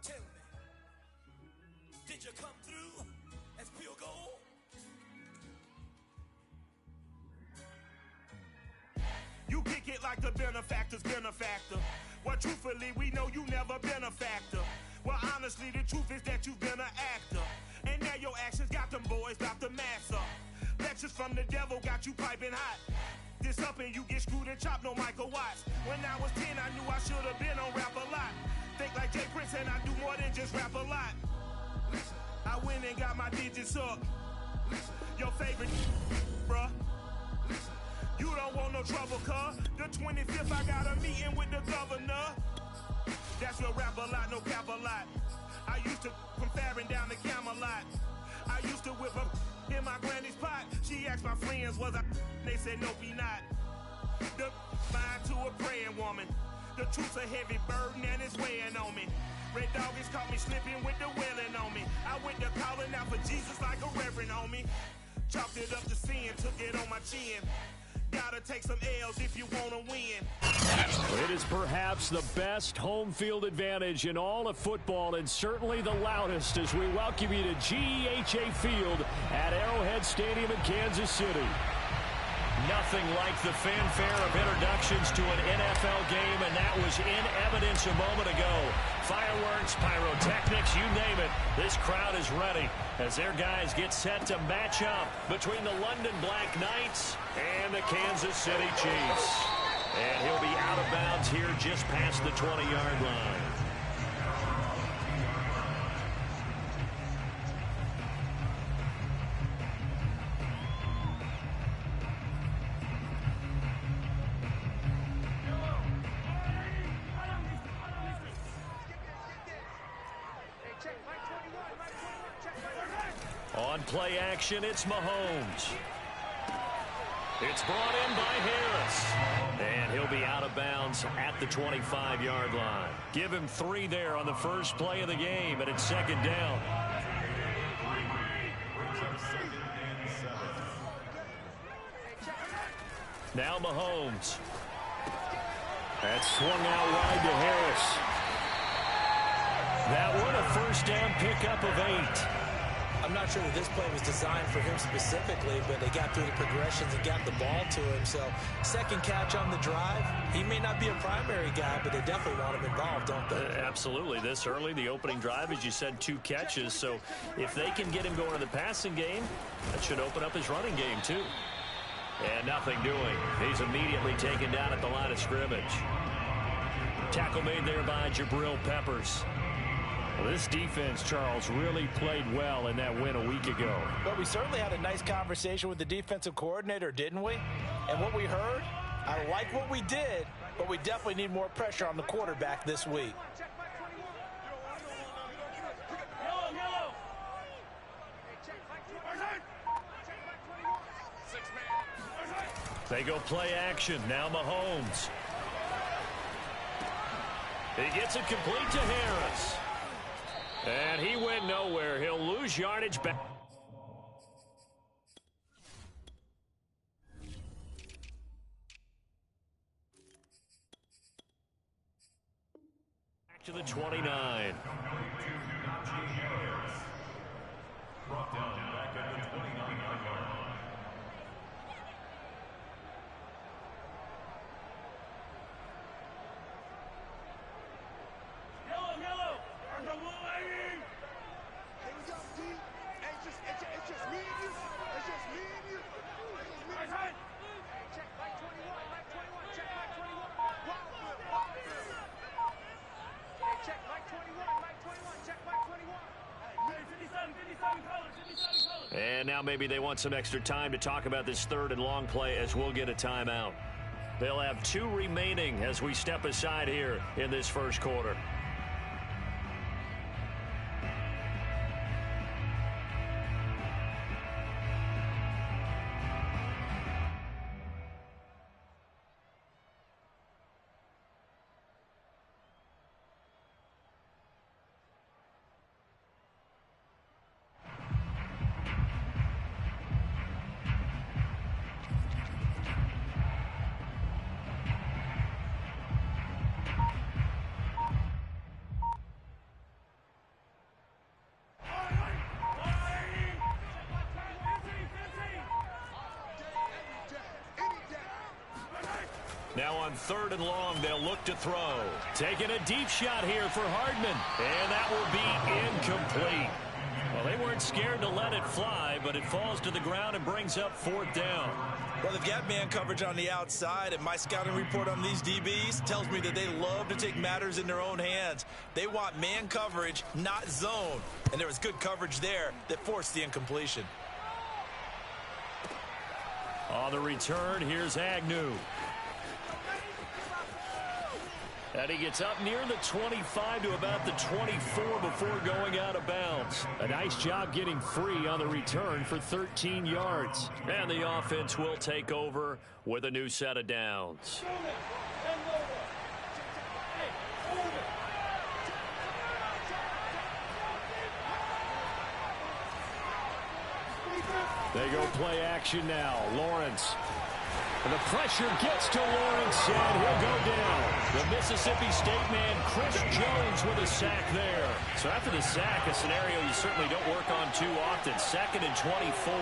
tell me, did you come through as pure gold? You kick it like the benefactor's benefactor. Well, truthfully, we know you never been a factor. Well, honestly, the truth is that you've been an actor. And now your actions got them boys dropped the mask up. Lectures from the devil got you piping hot. This up and you get screwed and chopped, no Michael Watts. When I was 10, I knew I should have been on Rap a Lot. Think like Jay Prince and I do more than just rap a lot. I went and got my digits up. Your favorite, bruh. You don't want no trouble, cuz. The 25th, I got a meeting with the governor. That's real rap a lot, no cap a lot. I used to from Farron down to Camelot. I used to whip up in my granny's pot. She asked my friends, was I? They said, nope, he not. The mind to a praying woman. The truth's a heavy burden and it's weighing on me. Red Dog has caught me slipping with the wailing on me. I went to calling out for Jesus like a reverend on me. Chalked it up to sin, took it on my chin. Gotta take some L's if you wanna win. It is perhaps the best home field advantage in all of football and certainly the loudest as we welcome you to GEHA Field at Arrowhead Stadium in Kansas City. Nothing like the fanfare of introductions to an NFL game, and that was in evidence a moment ago. Fireworks, pyrotechnics, you name it. This crowd is ready as their guys get set to match up between the London Black Knights and the Kansas City Chiefs. And he'll be out of bounds here just past the 20-yard line. On play action, it's Mahomes. It's brought in by Harris. And he'll be out of bounds at the 25-yard line. Give him 3 there on the first play of the game, and it's second down. Now Mahomes. That's swung out wide to Harris. That one a first down pickup of 8. I'm not sure that this play was designed for him specifically, but they got through the progressions and got the ball to him. So second catch on the drive. He may not be a primary guy, but they definitely want him involved, don't they? Absolutely. This early, the opening drive, as you said, 2 catches. So if they can get him going in the passing game, that should open up his running game too. And nothing doing. He's immediately taken down at the line of scrimmage. Tackle made there by Jabril Peppers. Well, this defense, Charles, really played well in that win a week ago. But we certainly had a nice conversation with the defensive coordinator, didn't we? And what we heard, I like what we did, but we definitely need more pressure on the quarterback this week. They go play action. Now Mahomes. He gets it complete to Harris. And he went nowhere. He'll lose yardage back. Back to the 29. Brought down back at the 29-yard line. Yellow. Here we go, D. It's just me and you. It's just me and you. Hey, check Mike 21. Check Mike 21. Hey, check Mike 21. Check Mike 21. Hey, 57 colors. And now maybe they want some extra time to talk about this third and long play as we'll get a timeout. They'll have 2 remaining as we step aside here in this first quarter. Now on 3rd and long, they'll look to throw. Taking a deep shot here for Hardman. And that will be incomplete. Well, they weren't scared to let it fly, but it falls to the ground and brings up 4th down. Well, they've got man coverage on the outside, and my scouting report on these DBs tells me that they love to take matters in their own hands. They want man coverage, not zone. And there was good coverage there that forced the incompletion. On the return, here's Agnew. And he gets up near the 25 to about the 24 before going out of bounds. A nice job getting free on the return for 13 yards. And the offense will take over with a new set of downs. They go play action now. Lawrence. And the pressure gets to Lawrence, and he'll go down. The Mississippi State man, Chris Jones, with a sack there. So after the sack, a scenario you certainly don't work on too often. 2nd and 24.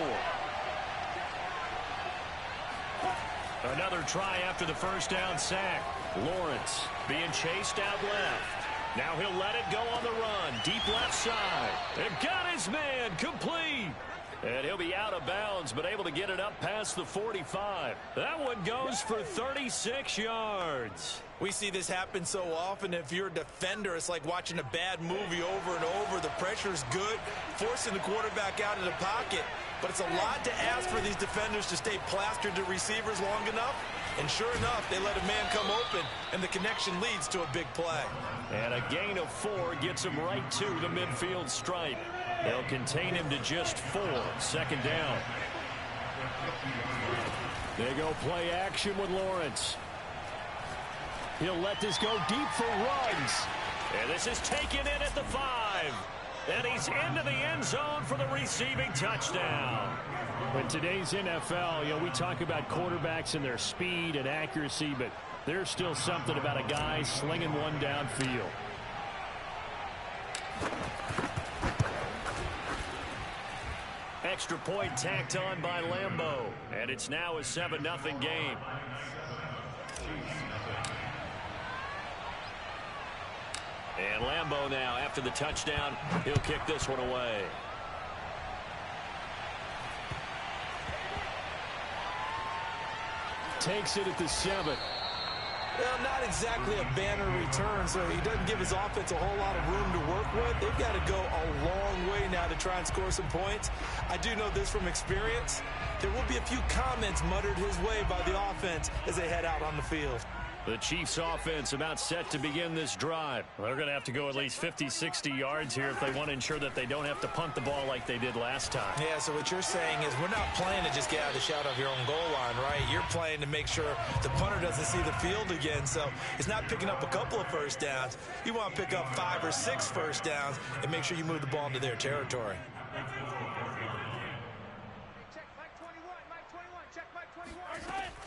Another try after the first down sack. Lawrence being chased out left. Now he'll let it go on the run. Deep left side. And got his man complete. And he'll be out of bounds, but able to get it up past the 45. That one goes for 36 yards. We see this happen so often. If you're a defender, it's like watching a bad movie over and over. The pressure's good, forcing the quarterback out of the pocket. But it's a lot to ask for these defenders to stay plastered to receivers long enough. And sure enough, they let a man come open, and the connection leads to a big play. And a gain of 4 gets him right to the midfield stripe. They'll contain him to just 4. 2nd down. They go play action with Lawrence. He'll let this go deep for runs. And this is taken in at the 5. And he's into the end zone for the receiving touchdown. In today's NFL, we talk about quarterbacks and their speed and accuracy, but there's still something about a guy slinging one downfield. Extra point tacked on by Lambeau. And it's now a 7-0 game. And Lambeau now, after the touchdown, he'll kick this one away. Takes it at the 7. Well, not exactly a banner return, so he doesn't give his offense a whole lot of room to work with. They've got to go a long way now to try and score some points. I do know this from experience. There will be a few comments muttered his way by the offense as they head out on the field. The Chiefs offense about set to begin this drive. They're going to have to go at least 50, 60 yards here if they want to ensure that they don't have to punt the ball like they did last time. Yeah, so what you're saying is we're not playing to just get out of the shadow of your own goal line, right? You're playing to make sure the punter doesn't see the field again. So it's not picking up a couple of first downs. You want to pick up 5 or 6 first downs and make sure you move the ball into their territory.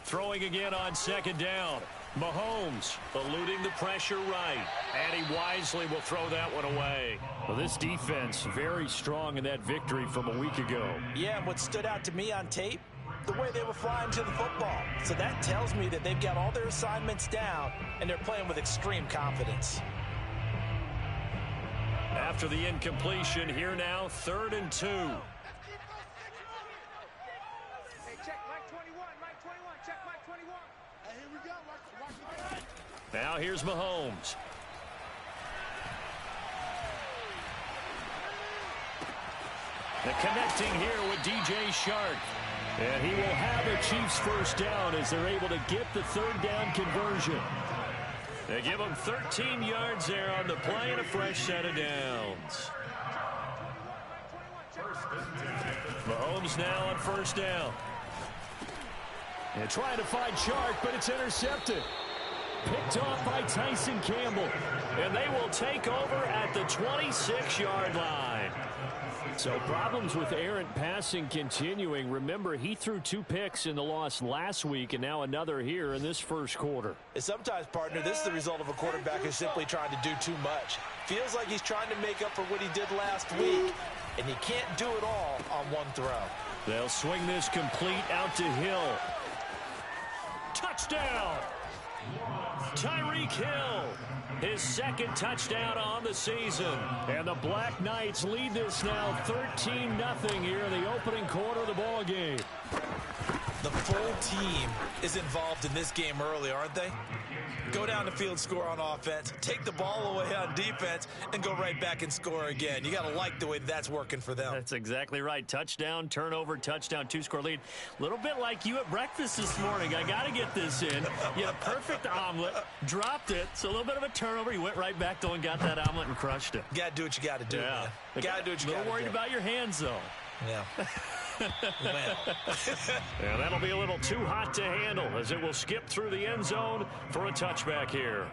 Throwing again on 2nd down. Mahomes eluding the pressure right. And he wisely will throw that one away. Well, this defense very strong in that victory from a week ago. Yeah, and what stood out to me on tape, the way they were flying to the football. So that tells me that they've got all their assignments down, and they're playing with extreme confidence. After the incompletion, here now, 3rd and 2. Now here's Mahomes. And connecting here with DJ Shark. And he will have a Chiefs first down as they're able to get the 3rd down conversion. They give him 13 yards there on the play and a fresh set of downs. Mahomes now on 1st down. And trying to find Shark, but it's intercepted. Picked off by Tyson Campbell. And they will take over at the 26-yard line. So problems with errant passing continuing. Remember, he threw 2 picks in the loss last week and now another here in this first quarter. And sometimes, partner, this is the result of a quarterback who's simply trying to do too much. Feels like he's trying to make up for what he did last week, and he can't do it all on one throw. They'll swing this complete out to Hill. Touchdown! Tyreek Hill, his second touchdown on the season. And the Black Knights lead this now 13-0 here in the opening quarter of the ball game. The full team is involved in this game early, aren't they? Go down the field, score on offense, take the ball away on defense, and go right back and score again. You got to like the way that's working for them. That's exactly right. Touchdown, turnover, touchdown, 2-score lead. A little bit like you at breakfast this morning. I got to get this in. You had a perfect omelet, dropped it, so a little bit of a turnover. You went right back, though, and got that omelet and crushed it. You got to do what you got to do, yeah. Man. Got to do what you got to do. A little worried about your hands, though. Yeah. Yeah, that'll be a little too hot to handle as it will skip through the end zone for a touchback here.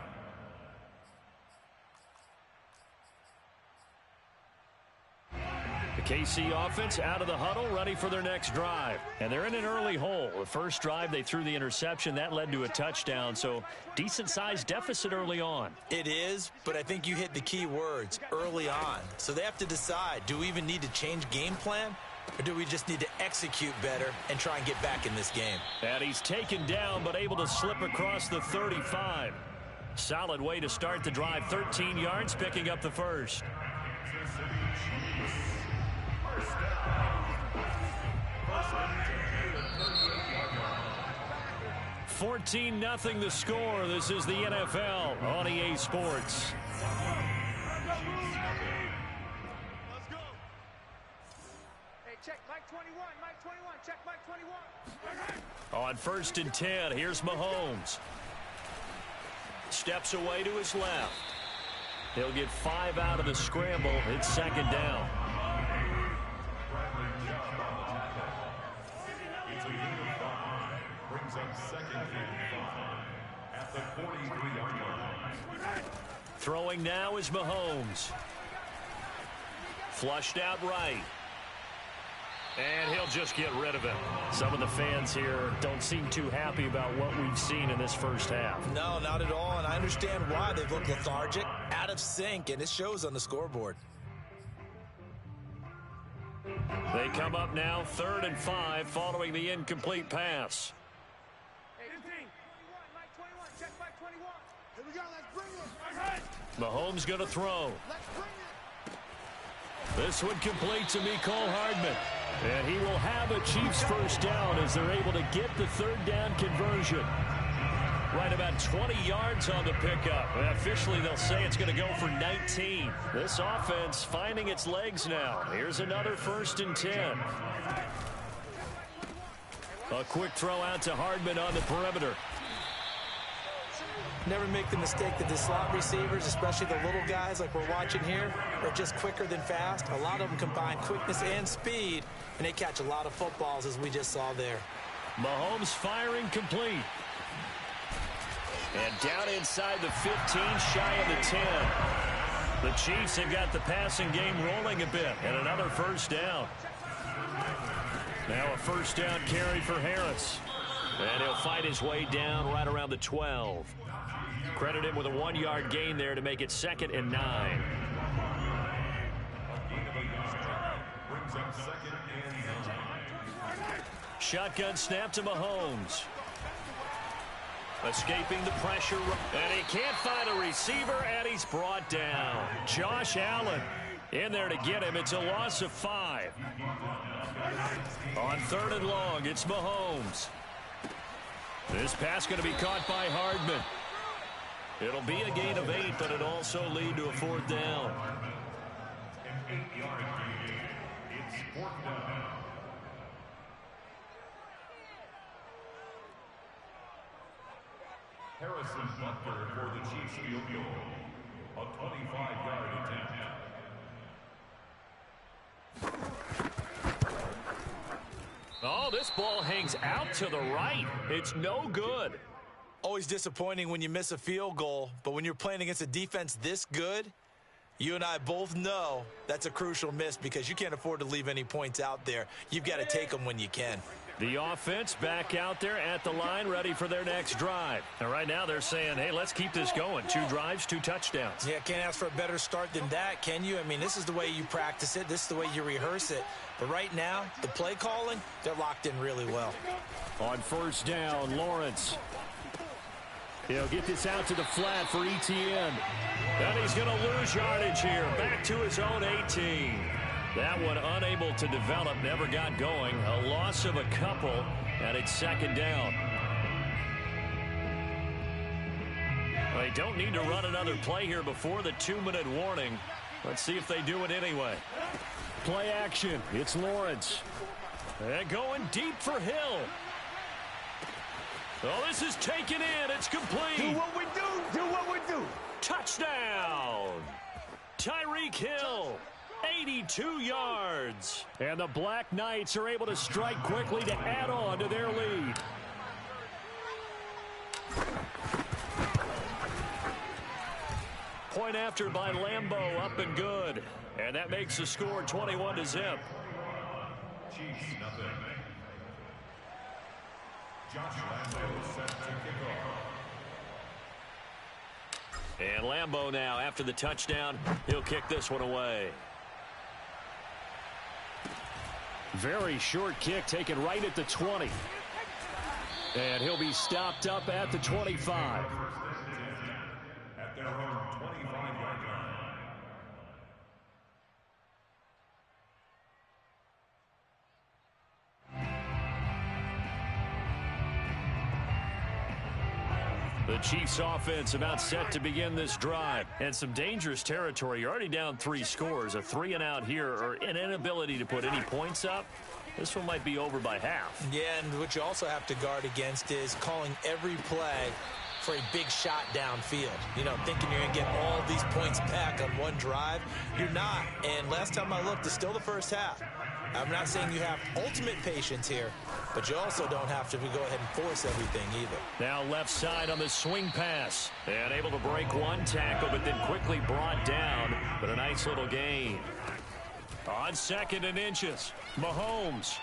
The KC offense out of the huddle, ready for their next drive. And they're in an early hole. The first drive, they threw the interception. That led to a touchdown, so decent-sized deficit early on. It is, but I think you hit the key words, early on. So they have to decide, do we even need to change game plan? Or do we just need to execute better and try and get back in this game? And he's taken down but able to slip across the 35. Solid way to start the drive. 13 yards, picking up the first. 14-0 the score. This is the NFL on EA Sports. On 1st and 10, here's Mahomes. Steps away to his left. He'll get 5 out of the scramble. It's second down. Brings up second and 5 at the 43-yard line. Throwing now is Mahomes. Flushed out right. And he'll just get rid of it. Some of the fans here don't seem too happy about what we've seen in this first half. No, not at all, and I understand why. They've looked lethargic, out of sync, and it shows on the scoreboard. They come up now 3rd and 5 following the incomplete pass. Mahomes going to throw. This one complete to Mecole Hardman. And he will have a Chiefs first down as they're able to get the 3rd down conversion. Right about 20 yards on the pickup. And officially, they'll say it's going to go for 19. This offense finding its legs now. Here's another 1st and 10. A quick throw out to Hardman on the perimeter. Never make the mistake that the slot receivers, especially the little guys like we're watching here, are just quicker than fast. A lot of them combine quickness and speed, and they catch a lot of footballs, as we just saw there. Mahomes firing complete. And down inside the 15, shy of the 10. The Chiefs have got the passing game rolling a bit, and another first down. Now a first down carry for Harris. And he'll fight his way down right around the 12. Credit him with a 1-yard gain there to make it 2nd and 9. Shotgun snap to Mahomes. Escaping the pressure. And he can't find a receiver, and he's brought down. Josh Allen in there to get him. It's a loss of 5. On 3rd and long, it's Mahomes. This pass going to be caught by Hardman. It'll be a gain of 8, but it'll also lead to a 4th down. An 8-yard gain. It's 4th down. Harrison Butker for the Chiefs field goal. A 25-yard attempt. Oh, this ball hangs out to the right. It's no good. Always disappointing when you miss a field goal, but when you're playing against a defense this good, you and I both know that's a crucial miss because you can't afford to leave any points out there. You've got to take them when you can. The offense back out there at the line, ready for their next drive. And right now they're saying, hey, let's keep this going. 2 drives, 2 touchdowns. Yeah, can't ask for a better start than that, can you? I mean, this is the way you practice it. This is the way you rehearse it. But right now, the play calling, they're locked in really well. On 1st down, Lawrence. He'll get this out to the flat for Etienne. And he's going to lose yardage here. Back to his own 18. That one unable to develop, never got going. A loss of a couple, and it's second down. They don't need to run another play here before the 2-minute warning. Let's see if they do it anyway. Play action. It's Lawrence. And going deep for Hill. Oh, this is taken in. It's complete. Do what we do. Do what we do. Touchdown. Tyreek Hill. 82 yards. And the Black Knights are able to strike quickly to add on to their lead. Point after by Lambeau, up and good. And that makes the score 21-0. Chiefs, nothing. Josh Lambeau set to kick off. And Lambeau now, after the touchdown, he'll kick this one away. Very short kick taken right at the 20. And he'll be stopped up at the 25. At their own 25-yard line. The Chiefs offense about set to begin this drive. And some dangerous territory. You're already down 3 scores. A 3-and-out here or an inability to put any points up. This one might be over by half. Yeah, and what you also have to guard against is calling every play for a big shot downfield. You know, thinking you're going to get all these points back on one drive. You're not. And last time I looked, it's still the first half. I'm not saying you have ultimate patience here, but you also don't have to go ahead and force everything either. Now left side on the swing pass. And able to break one tackle, but then quickly brought down. But a nice little gain. On 2nd and inches, Mahomes.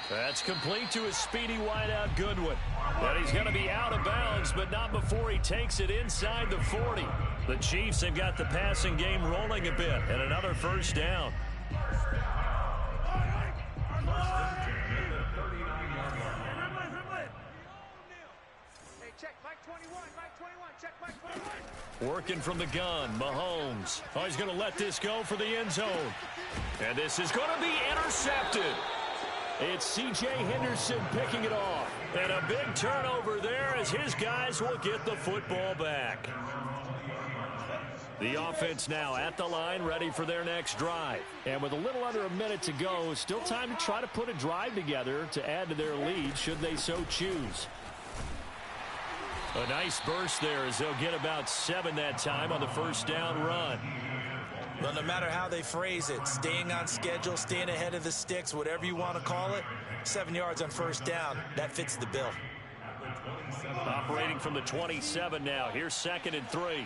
That's complete to his speedy wideout Goodwin. And he's going to be out of bounds, but not before he takes it inside the 40. The Chiefs have got the passing game rolling a bit, and another first down. Working from the gun, Mahomes. Oh, he's going to let this go for the end zone. And this is going to be intercepted. It's C.J. Henderson picking it off. And a big turnover there as his guys will get the football back. The offense now at the line, ready for their next drive. And with a little under a minute to go, still time to try to put a drive together to add to their lead should they so choose. A nice burst there as they'll get about 7 that time on the first down run. Well, no matter how they phrase it, staying on schedule, staying ahead of the sticks, whatever you want to call it, 7 yards on first down, that fits the bill. Operating from the 27 now. Here's 2nd and 3.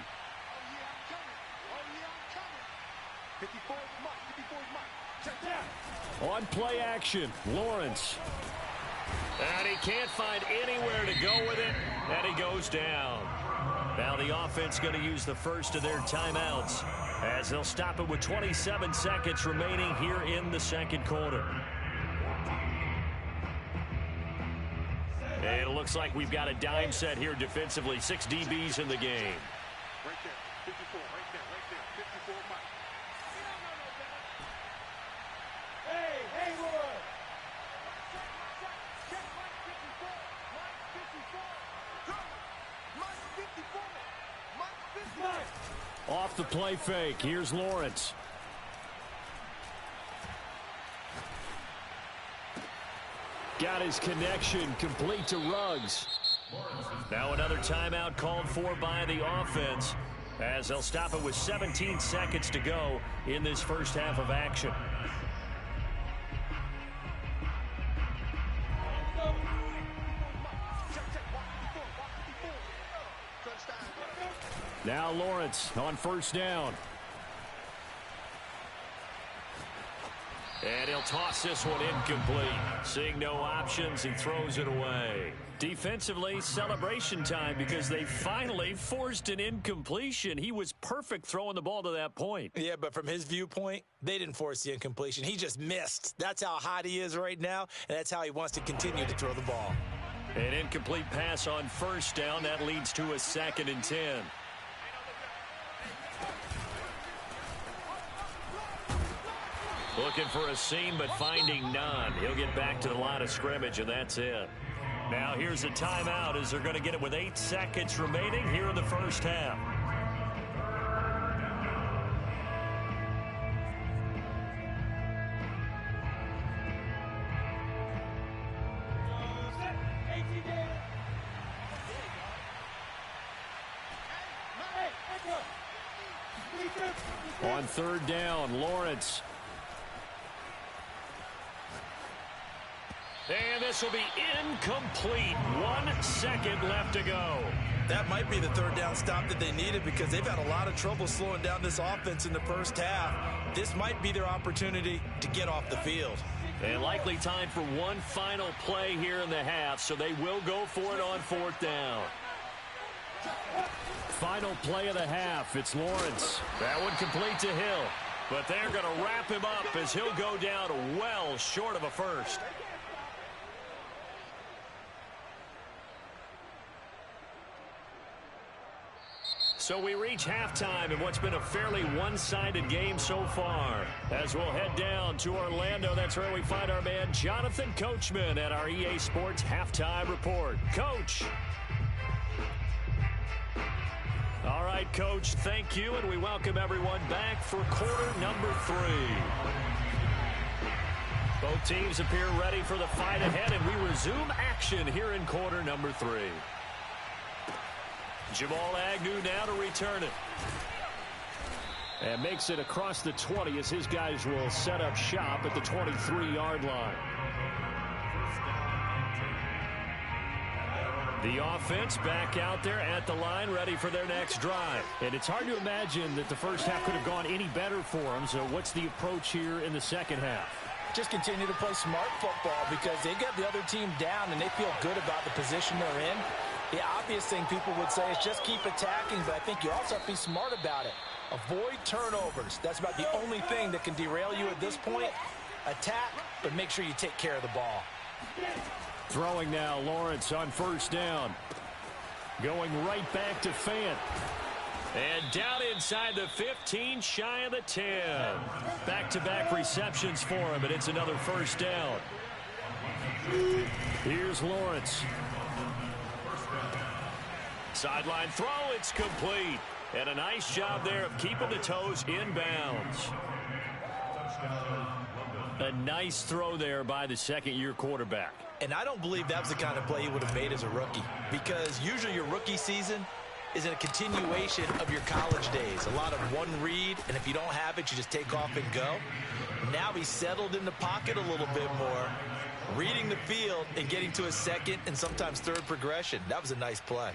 On play action, Lawrence. And he can't find anywhere to go with it, and he goes down. Now the offense going to use the first of their timeouts as they'll stop it with 27 seconds remaining here in the second quarter. And it looks like we've got a dime set here defensively. 6 DBs in the game. Right there, 54, right there, 54, Mike. Hey, Haywood! Check Mike 54, Mike 54. Off the play fake, here's Lawrence. Got his connection complete to Ruggs. Now another timeout called for by the offense as they'll stop it with 17 seconds to go in this first half of action. Now Lawrence on first down. And he'll toss this one incomplete. Seeing no options, he throws it away. Defensively, celebration time because they finally forced an incompletion. He was perfect throwing the ball to that point. Yeah, but from his viewpoint, they didn't force the incompletion. He just missed. That's how hot he is right now, and that's how he wants to continue to throw the ball. An incomplete pass on first down. That leads to a 2nd and 10. Looking for a seam, but finding none. He'll get back to the line of scrimmage, and that's it. Now here's a timeout as they're going to get it with 8 seconds remaining here in the first half. On 3rd down, Lawrence. And this will be incomplete. 1 second left to go. That might be the 3rd down stop that they needed because they've had a lot of trouble slowing down this offense in the first half. This might be their opportunity to get off the field. And likely time for one final play here in the half, so they will go for it on 4th down. Final play of the half. It's Lawrence. That one complete to Hill. But they're going to wrap him up as he'll go down well short of a first. So we reach halftime in what's been a fairly one-sided game so far. As we'll head down to Orlando, that's where we find our man Jonathan Coachman at our EA Sports Halftime Report. Coach. All right, Coach, thank you, and we welcome everyone back for quarter number 3. Both teams appear ready for the fight ahead, and we resume action here in quarter number 3. Jamal Agnew now to return it. And makes it across the 20 as his guys will set up shop at the 23-yard line. The offense back out there at the line, ready for their next drive. And it's hard to imagine that the first half could have gone any better for them. So what's the approach here in the second half? Just continue to play smart football because they got the other team down and they feel good about the position they're in. The obvious thing people would say is just keep attacking, but I think you also have to be smart about it. Avoid turnovers. That's about the only thing that can derail you at this point. Attack, but make sure you take care of the ball. Throwing now, Lawrence on first down. Going right back to Fant. And down inside the 15, shy of the 10. Back-to-back receptions for him, and it's another first down. Here's Lawrence. Sideline throw, it's complete. And a nice job there of keeping the toes inbounds. A nice throw there by the second-year quarterback. And I don't believe that was the kind of play he would have made as a rookie. Because usually your rookie season is a continuation of your college days. A lot of one read, and if you don't have it, you just take off and go. Now he's settled in the pocket a little bit more, reading the field and getting to a second and sometimes third progression. That was a nice play.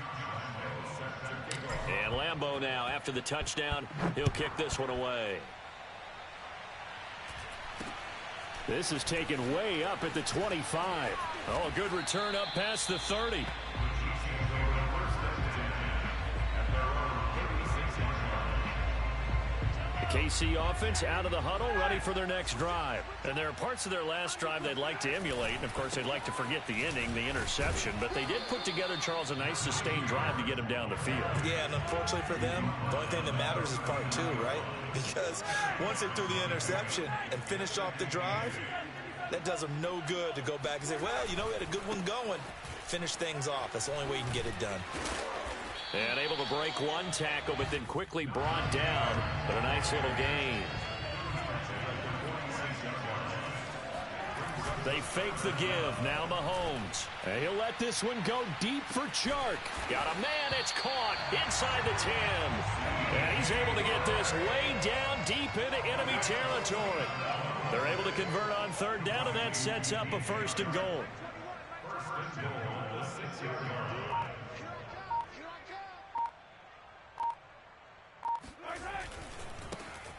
And Lambeau now, after the touchdown, he'll kick this one away. This is taken way up at the 25. Oh, a good return up past the 30. The KC offense out of the huddle, ready for their next drive. And there are parts of their last drive they'd like to emulate. And, of course, they'd like to forget the ending, the interception. But they did put together, Charles, a nice sustained drive to get him down the field. Yeah, and unfortunately for them, the only thing that matters is part 2, right? Because once they threw the interception and finished off the drive, that does them no good to go back and say, well, you know, we had a good one going. Finish things off. That's the only way you can get it done. And able to break one tackle, but then quickly brought down. But a nice little gain. They fake the give. Now Mahomes. And he'll let this one go deep for Chark. Got a man. It's caught inside the 10. And he's able to get this way down deep into enemy territory. They're able to convert on third down, and that sets up a 1st and goal.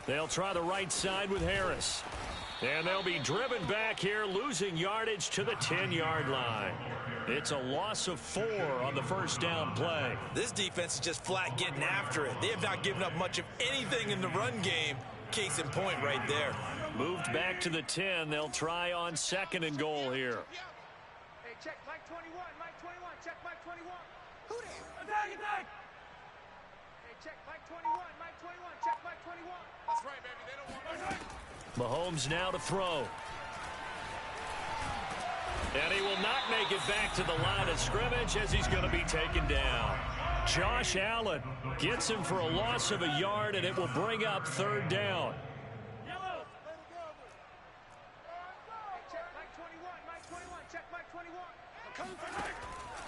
They'll try the right side with Harris. And they'll be driven back here, losing yardage to the 10-yard line. It's a loss of 4 on the first down play. This defense is just flat getting after it. They have not given up much of anything in the run game. Case in point right there. Moved back to the 10. They'll try on 2nd and goal here. check, Mike 21, Mike 21, check, Mike 21. Who there? Attack! Hey, check, Mike 21, Mike 21, check, Mike 21. That's right, baby. They don't want Mahomes now to throw. And he will not make it back to the line of scrimmage as he's going to be taken down. Josh Allen gets him for a loss of a yard, and it will bring up third down.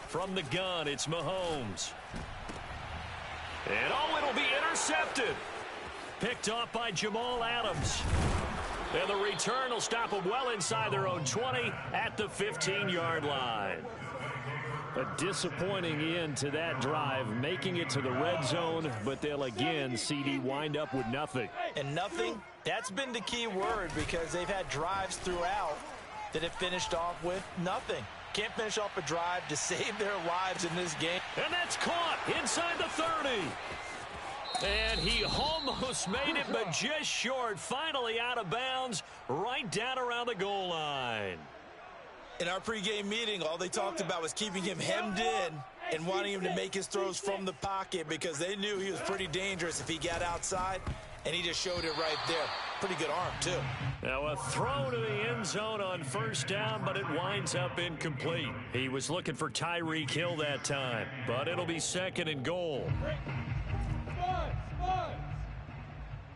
From the gun, it's Mahomes. And it'll be intercepted. Picked off by Jamal Adams. And the return will stop them well inside their own 20 at the 15-yard line. A disappointing end to that drive, making it to the red zone, but they'll again, CD, wind up with nothing. And nothing, that's been the key word, because they've had drives throughout that have finished off with nothing. Can't finish off a drive to save their lives in this game. And that's caught inside the 30. And he almost made it, but just short. Finally out of bounds, right down around the goal line. In our pregame meeting, all they talked about was keeping him hemmed in and wanting him to make his throws from the pocket, because they knew he was pretty dangerous if he got outside, and he just showed it right there. Pretty good arm, too. Now a throw to the end zone on first down, but it winds up incomplete. He was looking for Tyreek Hill that time, but it'll be second and goal.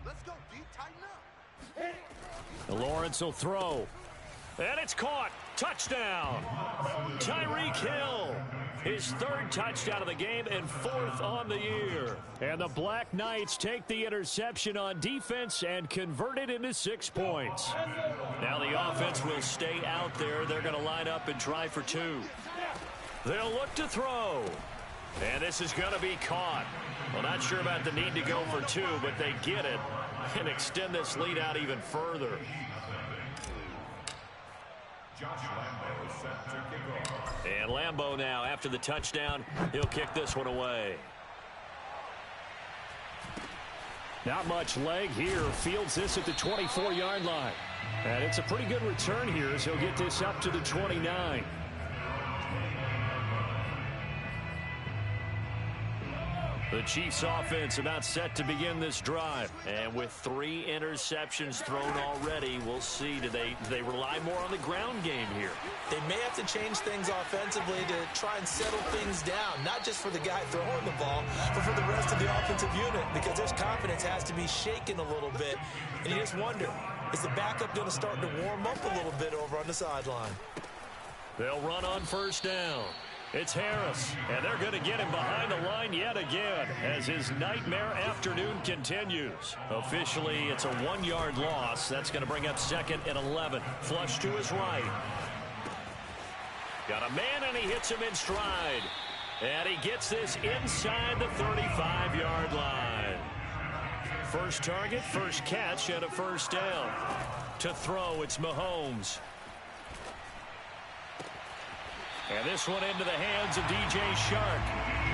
Let's go, D. Tighten up. Lawrence will throw. And it's caught. Touchdown. Tyreek Hill. His third touchdown of the game and fourth on the year. And the Black Knights take the interception on defense and convert it into 6 points. Now the offense will stay out there. They're going to line up and try for 2. They'll look to throw. And this is going to be caught. Well, not sure about the need to go for 2, but they get it and extend this lead out even further. Josh Lambo is set to kick off. And Lambo now, after the touchdown, he'll kick this one away. Not much leg here. Fields this at the 24-yard line. And it's a pretty good return here as he'll get this up to the 29. The Chiefs offense about set to begin this drive. And with 3 interceptions thrown already, we'll see. Do they rely more on the ground game here? They may have to change things offensively to try and settle things down, not just for the guy throwing the ball, but for the rest of the offensive unit, because their confidence has to be shaken a little bit. And you just wonder, is the backup going to start to warm up a little bit over on the sideline? They'll run on first down. It's Harris, and they're going to get him behind the line yet again as his nightmare afternoon continues. Officially, it's a 1-yard loss. That's going to bring up second and 11. Flush to his right. Got a man, and he hits him in stride. And he gets this inside the 35-yard line. First target, first catch, and a first down. To throw, it's Mahomes. And this one into the hands of DJ Shark.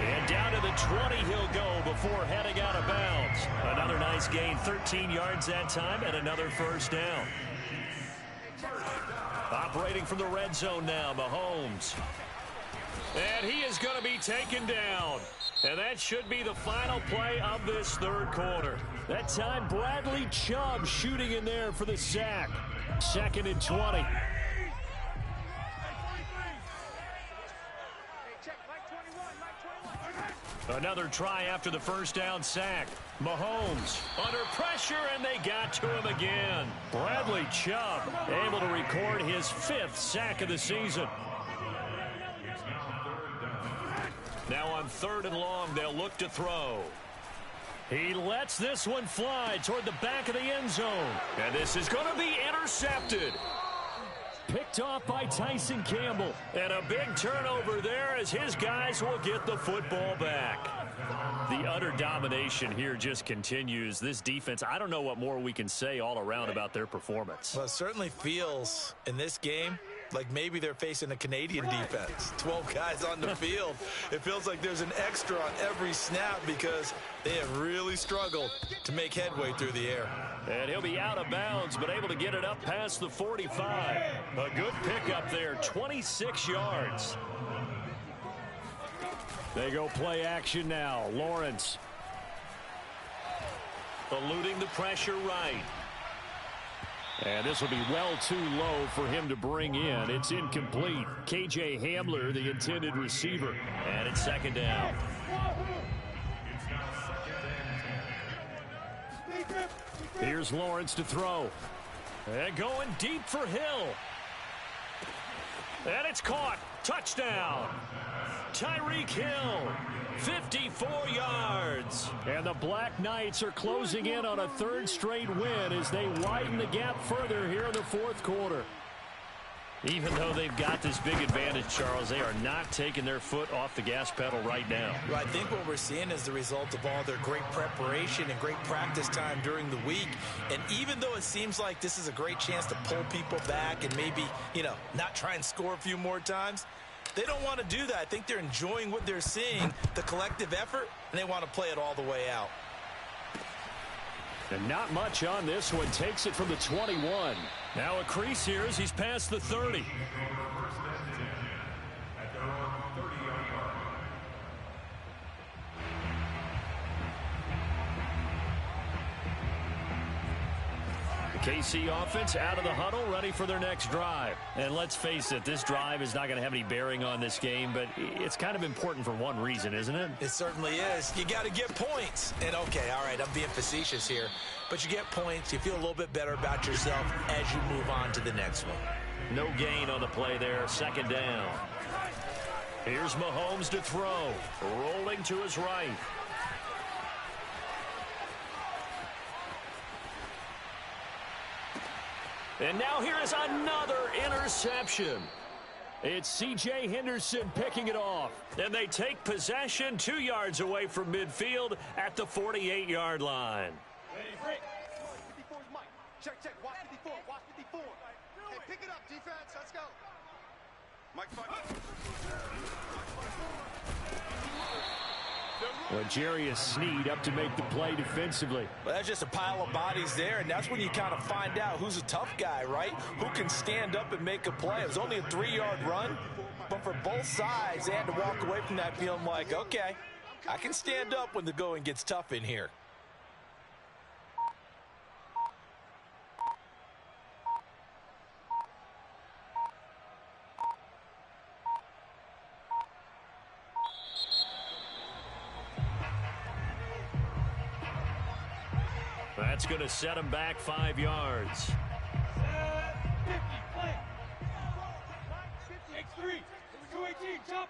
And down to the 20 he'll go before heading out of bounds. Another nice gain, 13 yards that time, and another first down. Operating from the red zone now, Mahomes. And he is going to be taken down. And that should be the final play of this third quarter. That time, Bradley Chubb shooting in there for the sack. Second and 20. Another try after the first down sack. Mahomes under pressure, and they got to him again. Bradley Chubb able to record his 5th sack of the season. Now on 3rd and long, they'll look to throw. He lets this one fly toward the back of the end zone. And this is going to be intercepted. Picked off by Tyson Campbell. And a big turnover there as his guys will get the football back. The utter domination here just continues. This defense, I don't know what more we can say all around about their performance. Well, it certainly feels in this game Like maybe they're facing a Canadian defense. 12 guys on the field. It feels like there's an extra on every snap because they have really struggled to make headway through the air. And he'll be out of bounds, but able to get it up past the 45. A good pickup there, 26 yards. They go play action now. Lawrence eluding the pressure right. And this will be well too low for him to bring in. It's incomplete. KJ Hamler, the intended receiver. And it's second down. Here's Lawrence to throw. And going deep for Hill. And it's caught. Touchdown. Tyreek Hill, 54 yards. And the Black Knights are closing in on a third straight win as they widen the gap further here in the fourth quarter. Even though they've got this big advantage, Charles, they are not taking their foot off the gas pedal right now. Well, I think what we're seeing is the result of all their great preparation and great practice time during the week. And even though it seems like this is a great chance to pull people back and maybe, not try and score a few more times, they don't want to do that. I think they're enjoying what they're seeing, the collective effort, and they want to play it all the way out. And not much on this one. Takes it from the 21. Now a crease here as he's past the 30. KC offense out of the huddle, ready for their next drive. And let's face it, this drive is not going to have any bearing on this game, but it's kind of important for one reason, isn't it? It certainly is. You got to get points. And okay, all right, I'm being facetious here, but you get points, you feel a little bit better about yourself as you move on to the next one. No gain on the play there, second down. Here's Mahomes to throw, rolling to his right. And now here is another interception. It's C.J. Henderson picking it off. And they take possession 2 yards away from midfield at the 48-yard line. Ready, break. 54 is Mike. Check. Watch 54. Watch 54. Hey, pick it up, defense. Let's go. Mike, L'Jarius Sneed up to make the play defensively. Well, that's just a pile of bodies there, and that's when you kind of find out who's a tough guy, right? Who can stand up and make a play. It was only a 3-yard run, but for both sides, they had to walk away from that feeling like, okay, I can stand up when the going gets tough in here. That's going to set him back 5 yards. 50, play. X3, 218, chop it.